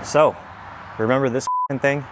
So, remember this thing?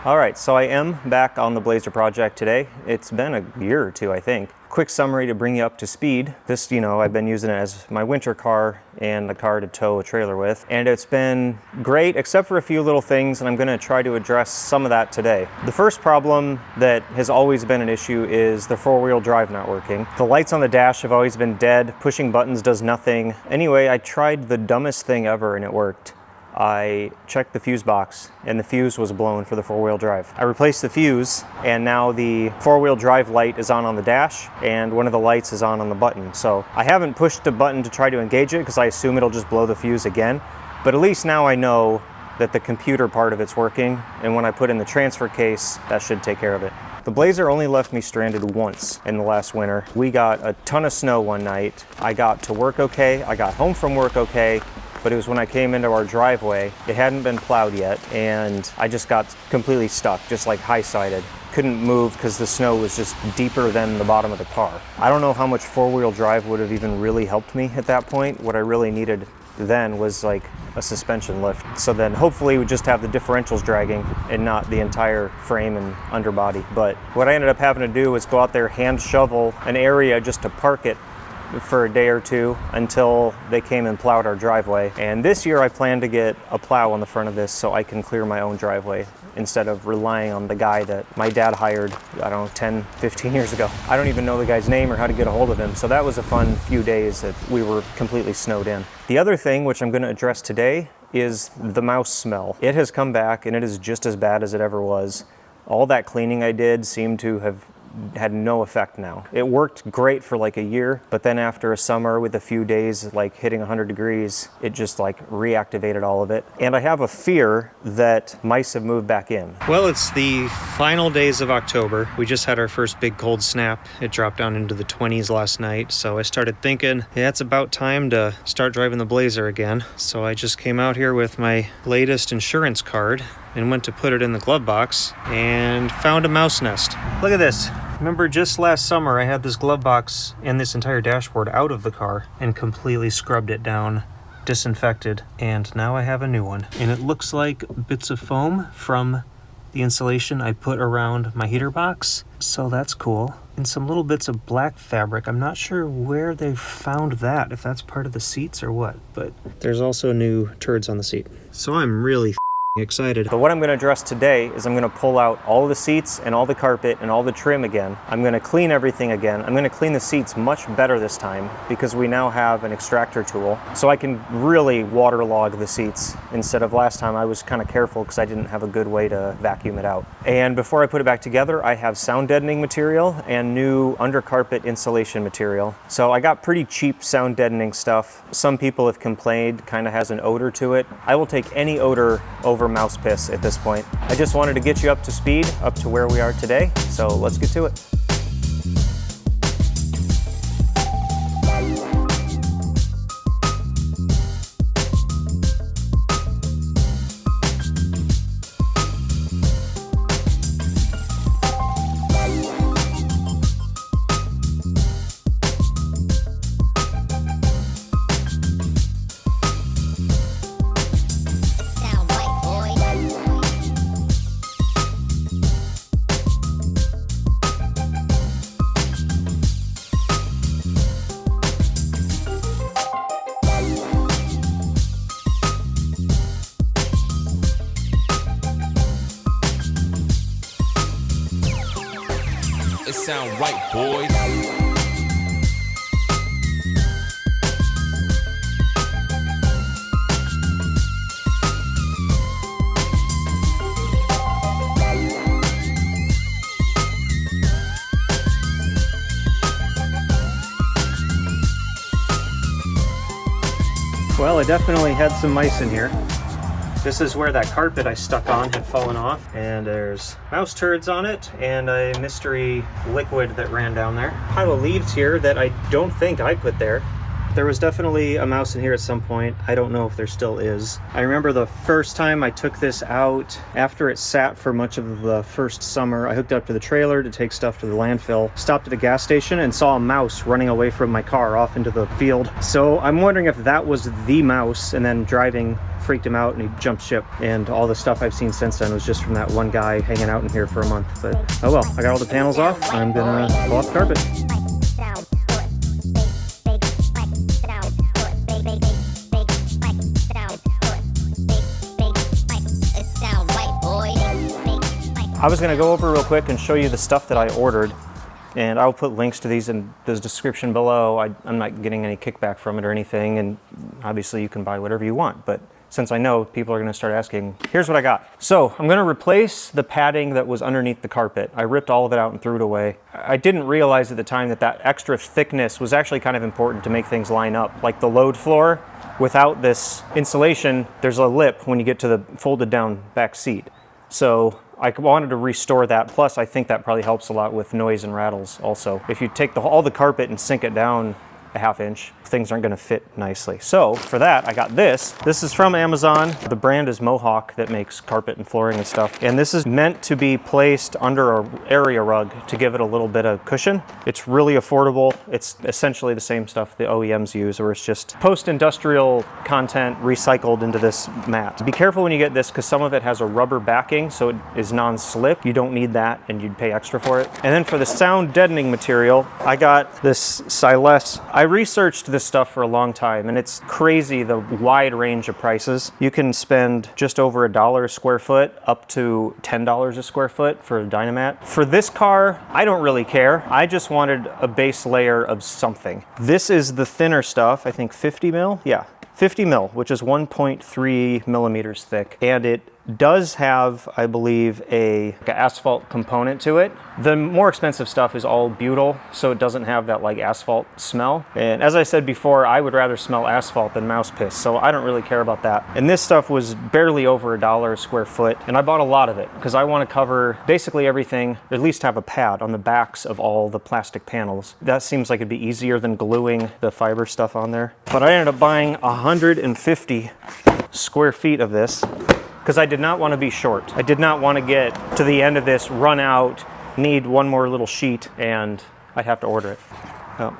All right, so I am back on the Blazer project today. It's been a year or two, I think. Quick summary to bring you up to speed. This, I've been using it as my winter car and the car to tow a trailer with. And it's been great, except for a few little things, and I'm gonna try to address some of that today. The first problem that has always been an issue is the four-wheel drive not working. The lights on the dash have always been dead. Pushing buttons does nothing. Anyway, I tried the dumbest thing ever and it worked. I checked the fuse box and the fuse was blown for the four-wheel drive. I replaced the fuse and now the four-wheel drive light is on the dash and one of the lights is on the button. So I haven't pushed the button to try to engage it because I assume it'll just blow the fuse again. But at least now I know that the computer part of it's working, and when I put in the transfer case, that should take care of it. The Blazer only left me stranded once in the last winter. We got a ton of snow one night. I got to work okay, I got home from work okay, but it was when I came into our driveway, it hadn't been plowed yet, and I just got completely stuck, just like high-sided. Couldn't move because the snow was just deeper than the bottom of the car. I don't know how much four-wheel drive would have even really helped me at that point. What I really needed then was like a suspension lift. So then hopefully we just have the differentials dragging and not the entire frame and underbody. But what I ended up having to do was go out there, hand shovel an area just to park it for a day or two until they came and plowed our driveway. And this year I plan to get a plow on the front of this so I can clear my own driveway instead of relying on the guy that my dad hired, I don't know, 10, 15 years ago. I don't even know the guy's name or how to get a hold of him. So that was a fun few days that we were completely snowed in. The other thing, which I'm gonna address today, is the mouse smell. It has come back and it is just as bad as it ever was. All that cleaning I did seemed to have had no effect now. It worked great for like a year, but then after a summer with a few days like hitting 100 degrees, it just like reactivated all of it. And I have a fear that mice have moved back in. Well, it's the final days of October. We just had our first big cold snap. It dropped down into the 20s last night. So I started thinking, yeah, it's about time to start driving the Blazer again. So I just came out here with my latest insurance card and went to put it in the glove box and found a mouse nest. Look at this. Remember just last summer I had this glove box and this entire dashboard out of the car and completely scrubbed it down, disinfected, and now I have a new one. And it looks like bits of foam from the insulation I put around my heater box, so that's cool. And some little bits of black fabric. I'm not sure where they found that, if that's part of the seats or what, but there's also new turds on the seat. So I'm really excited. But what I'm going to address today is I'm going to pull out all the seats and all the carpet and all the trim again. I'm going to clean everything again. I'm going to clean the seats much better this time because we now have an extractor tool. So I can really waterlog the seats instead of last time I was kind of careful because I didn't have a good way to vacuum it out. And before I put it back together, I have sound deadening material and new under carpet insulation material. So I got pretty cheap sound deadening stuff. Some people have complained, kind of has an odor to it. I will take any odor over mouse piss at this point. I just wanted to get you up to speed, up to where we are today, so let's get to it. It sound right, boys. Well, I definitely had some mice in here. This is where that carpet I stuck on had fallen off, and there's mouse turds on it and a mystery liquid that ran down there. Pile of leaves here that I don't think I put there. There was definitely a mouse in here at some point. I don't know if there still is. I remember the first time I took this out, after it sat for much of the first summer, I hooked up to the trailer to take stuff to the landfill, stopped at a gas station and saw a mouse running away from my car off into the field. So I'm wondering if that was the mouse, and then driving freaked him out and he jumped ship, and all the stuff I've seen since then was just from that one guy hanging out in here for a month. But oh well, I got all the panels off. I'm gonna pull off the carpet. I was gonna go over real quick and show you the stuff that I ordered, and I'll put links to these in the description below. I'm not getting any kickback from it or anything, and obviously you can buy whatever you want, but since I know people are gonna start asking, here's what I got. So I'm gonna replace the padding that was underneath the carpet. I ripped all of it out and threw it away. I didn't realize at the time that that extra thickness was actually kind of important to make things line up. Like the load floor, without this insulation, there's a lip when you get to the folded down back seat. So I wanted to restore that. Plus, I think that probably helps a lot with noise and rattles also. If you take all the carpet and sink it down a ½ inch, things aren't gonna fit nicely. So for that, I got this. This is from Amazon. The brand is Mohawk that makes carpet and flooring and stuff. And this is meant to be placed under an area rug to give it a little bit of cushion. It's really affordable. It's essentially the same stuff the OEMs use, or it's just post-industrial content recycled into this mat. Be careful when you get this, because some of it has a rubber backing, so it is non-slip. You don't need that, and you'd pay extra for it. And then for the sound deadening material, I got this Siles. I researched this stuff for a long time, and it's crazy the wide range of prices. You can spend just over $1 a square foot up to $10 a square foot for a Dynamat. For this car, I don't really care. I just wanted a base layer of something. This is the thinner stuff, I think 50 mil? Yeah, 50 mil, which is 1.3 millimeters thick. And it does have, I believe, an asphalt component to it. The more expensive stuff is all butyl, so it doesn't have that like asphalt smell. And as I said before, I would rather smell asphalt than mouse piss, so I don't really care about that. And this stuff was barely over $1 a square foot, and I bought a lot of it because I want to cover basically everything, at least have a pad on the backs of all the plastic panels. That seems like it'd be easier than gluing the fiber stuff on there. But I ended up buying 150 square feet of this, because I did not want to be short. I did not want to get to the end of this, run out, need one more little sheet, and I'd have to order it. Oh.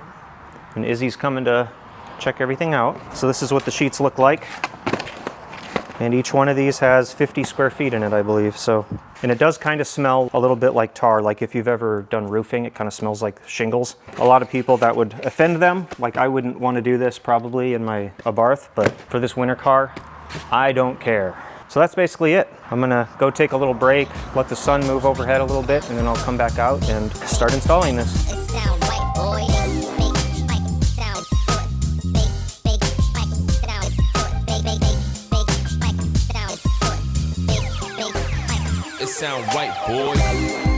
And Izzy's coming to check everything out. So this is what the sheets look like. And each one of these has 50 square feet in it, I believe. So, and it does kind of smell a little bit like tar. Like if you've ever done roofing, it kind of smells like shingles. A lot of people, that would offend them. Like I wouldn't want to do this probably in my Abarth, but for this winter car, I don't care. So that's basically it. I'm gonna go take a little break, let the sun move overhead a little bit, and then I'll come back out and start installing this. It sound right, boys.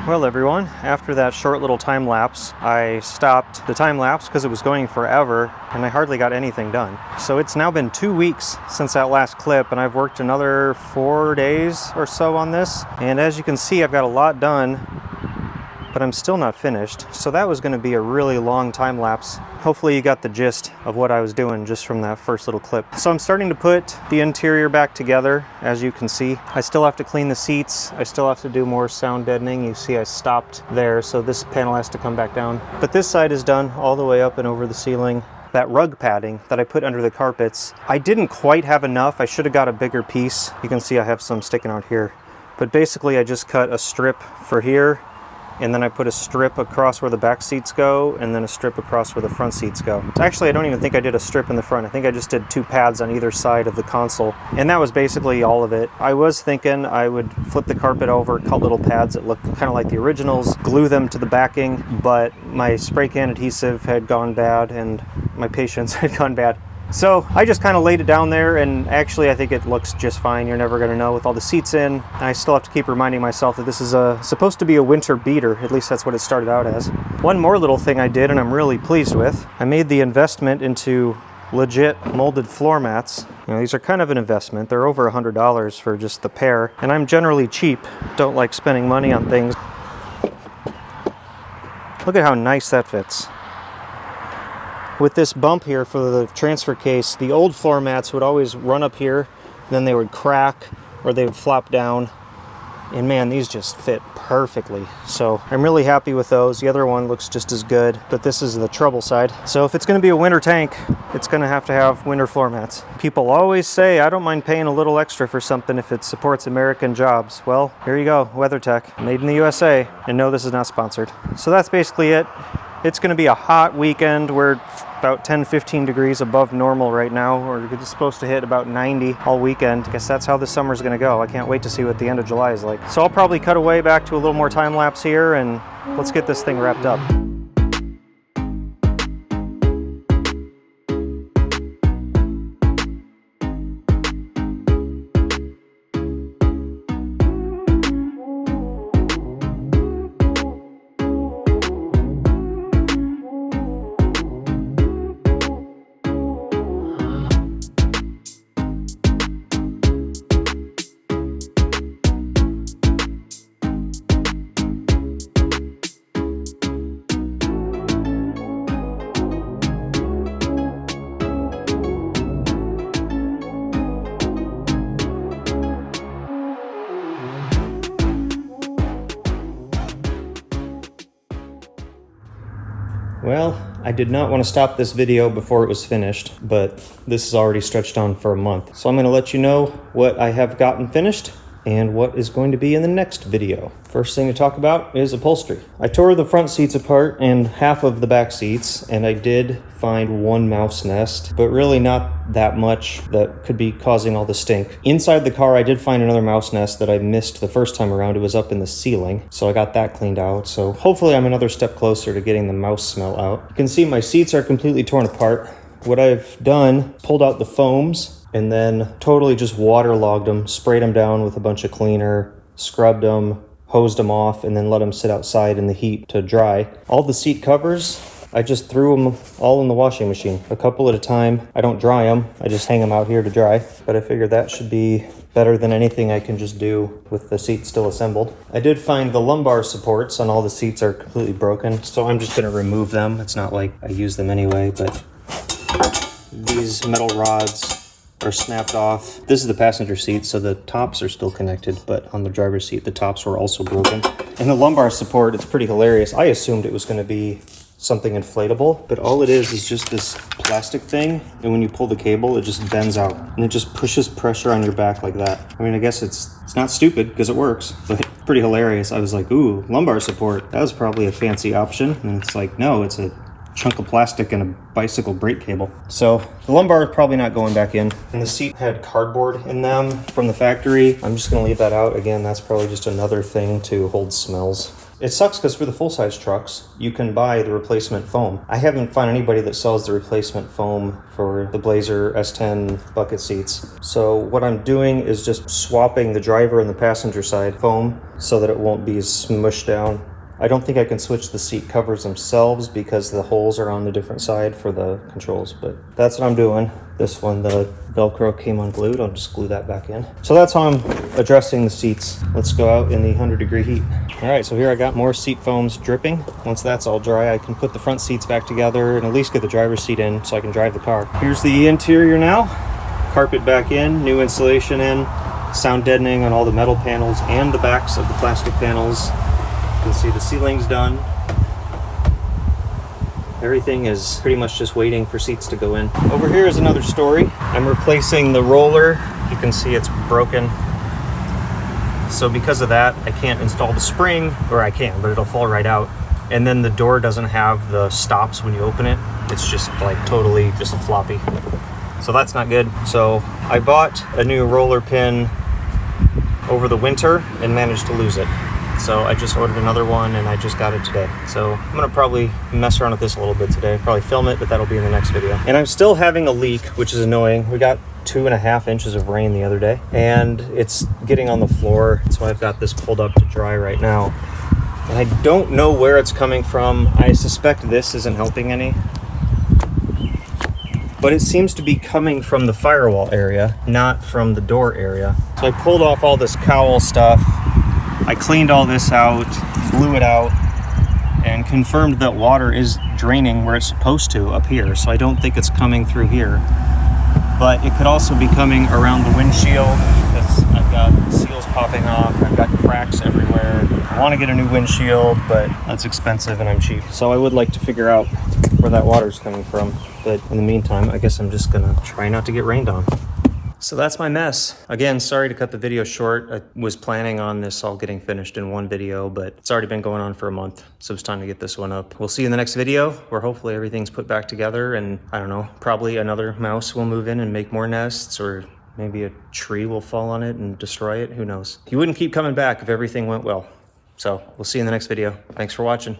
Well everyone, after that short little time lapse, I stopped the time lapse because it was going forever and I hardly got anything done. So it's now been 2 weeks since that last clip and I've worked another 4 days or so on this. And as you can see, I've got a lot done, but I'm still not finished. So that was going to be a really long time lapse. Hopefully you got the gist of what I was doing just from that first little clip. So I'm starting to put the interior back together, as you can see. I still have to clean the seats. I still have to do more sound deadening. You see I stopped there, so this panel has to come back down. But this side is done all the way up and over the ceiling. That rug padding that I put under the carpets, I didn't quite have enough. I should have got a bigger piece. You can see I have some sticking out here. But basically I just cut a strip for here, and then I put a strip across where the back seats go, and then a strip across where the front seats go. Actually, I don't even think I did a strip in the front. I think I just did 2 pads on either side of the console, and that was basically all of it. I was thinking I would flip the carpet over, cut little pads that looked kind of like the originals, glue them to the backing, but my spray can adhesive had gone bad, and my patience had gone bad. So I just kind of laid it down there, and actually I think it looks just fine. You're never gonna know with all the seats in. I still have to keep reminding myself that this is supposed to be a winter beater. At least that's what it started out as. One more little thing I did, and I'm really pleased with. I made the investment into legit molded floor mats. You know, these are kind of an investment. They're over $100 for just the pair, and I'm generally cheap. Don't like spending money on things. Look at how nice that fits. With this bump here for the transfer case, the old floor mats would always run up here, then they would crack or they would flop down. And man, these just fit perfectly. So I'm really happy with those. The other one looks just as good, but this is the trouble side. So if it's gonna be a winter tank, it's gonna have to have winter floor mats. People always say, I don't mind paying a little extra for something if it supports American jobs. Well, here you go, WeatherTech, made in the USA. And no, this is not sponsored. So that's basically it. It's going to be a hot weekend. We're about 10-15 degrees above normal right now. We're supposed to hit about 90 all weekend. I guess that's how this summer's going to go. I can't wait to see what the end of July is like. So I'll probably cut away back to a little more time lapse here, and let's get this thing wrapped up. Well, I did not want to stop this video before it was finished, but this is already stretched on for a month. So I'm going to let you know what I have gotten finished and what is going to be in the next video. First thing to talk about is upholstery. I tore the front seats apart and half of the back seats, and I did find one mouse nest, but really not that much that could be causing all the stink. Inside the car, I did find another mouse nest that I missed the first time around. It was up in the ceiling, so I got that cleaned out. So hopefully I'm another step closer to getting the mouse smell out. You can see my seats are completely torn apart. What I've done, pulled out the foams, and then totally just waterlogged them, sprayed them down with a bunch of cleaner, scrubbed them, hosed them off, and then let them sit outside in the heat to dry. All the seat covers, I just threw them all in the washing machine, a couple at a time. I don't dry them, I just hang them out here to dry. But I figured that should be better than anything I can just do with the seat still assembled. I did find the lumbar supports on all the seats are completely broken, so I'm just gonna remove them. It's not like I use them anyway, but these metal rods are snapped off. This is the passenger seat, so the tops are still connected, but on the driver's seat, the tops were also broken. And the lumbar support, it's pretty hilarious. I assumed it was gonna be something inflatable, but all it is just this plastic thing, and when you pull the cable, it just bends out, and it just pushes pressure on your back like that. I mean, I guess it's not stupid, because it works, but it's pretty hilarious. I was like, ooh, lumbar support. That was probably a fancy option, and it's like, no, it's a chunk of plastic and a bicycle brake cable. So the lumbar is probably not going back in. And the seat had cardboard in them from the factory. I'm just gonna leave that out. Again, that's probably just another thing to hold smells. It sucks because for the full-size trucks, you can buy the replacement foam. I haven't found anybody that sells the replacement foam for the Blazer S10 bucket seats. So what I'm doing is just swapping the driver and the passenger side foam so that it won't be smushed down. I don't think I can switch the seat covers themselves because the holes are on the different side for the controls, but that's what I'm doing. This one, the Velcro came unglued. I'll just glue that back in. So that's how I'm addressing the seats. Let's go out in the 100-degree heat. All right, so here I got more seat foams dripping. Once that's all dry, I can put the front seats back together and at least get the driver's seat in so I can drive the car. Here's the interior now. Carpet back in, new insulation in, sound deadening on all the metal panels and the backs of the plastic panels. You can see the ceiling's done. Everything is pretty much just waiting for seats to go in. Over here is another story. I'm replacing the roller. You can see it's broken. So because of that, I can't install the spring, or I can, but it'll fall right out. And then the door doesn't have the stops when you open it. It's just like totally just floppy. So that's not good. So I bought a new roller pin over the winter and managed to lose it. So I just ordered another one and I just got it today. So I'm gonna probably mess around with this a little bit today, probably film it, but that'll be in the next video. And I'm still having a leak, which is annoying. We got 2.5 inches of rain the other day and it's getting on the floor. So I've got this pulled up to dry right now. And I don't know where it's coming from. I suspect this isn't helping any. But it seems to be coming from the firewall area, not from the door area. So I pulled off all this cowl stuff. I cleaned all this out, blew it out, and confirmed that water is draining where it's supposed to up here. So I don't think it's coming through here. But it could also be coming around the windshield because I've got seals popping off. I've got cracks everywhere. I want to get a new windshield, but that's expensive and I'm cheap. So I would like to figure out where that water's coming from. But in the meantime, I guess I'm just gonna try not to get rained on. So that's my mess. Again, sorry to cut the video short. I was planning on this all getting finished in one video, but it's already been going on for a month. So it's time to get this one up. We'll see you in the next video where hopefully everything's put back together and I don't know, probably another mouse will move in and make more nests, or maybe a tree will fall on it and destroy it. Who knows? You wouldn't keep coming back if everything went well. So we'll see you in the next video. Thanks for watching.